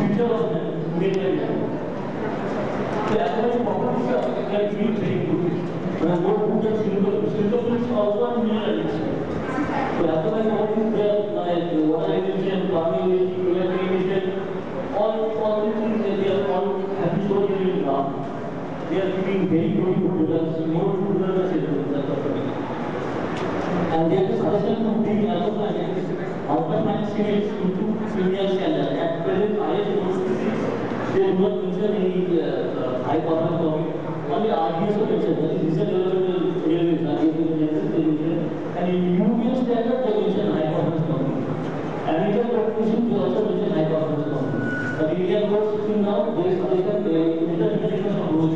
future of India. So as far as properties are, they are doing very good. When I go to the Singapore is also a minerals. So as far as all these they are like water emission, farming emission, electric emission, all these things they are all happy story now. They are giving very good results, more results and they are suggestion to bring outer estimates into Indian standard. At present, IS they do not mention any high performance topic. Only RDS mention, that is research development railways, and in European standard they mention high performance topic. American competition they also mention high performance topic. But Indian course till now there is suggestion interpretation of rules.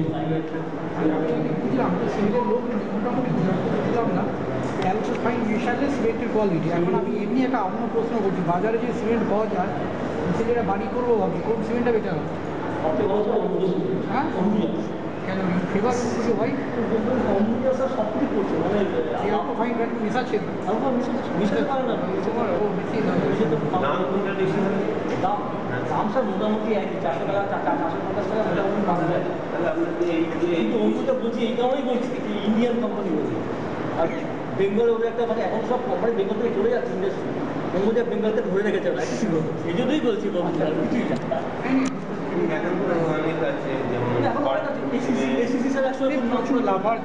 Fine মিশালের সিমেন্টের quality এখন আমি এমনি একটা অন্য প্রশ্ন করছি বাজারে যে সিমেন্ট পাওয়া যায় ছেলেরা বাড়ি করবো ভাবছি কোন সিমেন্টটা বেটার হবে হ্যাঁ কেন ফেভার কিছু ভাই সবকিছু করছে মানে ফাইন মিশাচ্ছে মিশতে পারে না ও বেশি দাম দাম স্যার মোটামুটি 400 টাকা 450 টাকা মোটামুটি পাওয়া যায় তাহলে আপনাদের এই অন্যটা বলছি এই কারণেই বলছি কি ইন্ডিয়ান কোম্পানি বলছি আর বেঙ্গল ওদের একটা মানে এখন সব কোম্পানি বেঙ্গল থেকে চলে যাচ্ছে ইন্ডাস্ট্রি অন্যদের বেঙ্গলকে ধরে রেখেছে ওরা এই জন্যই বলছি কিছুই এখন এসিসি স্যার একশো লাভার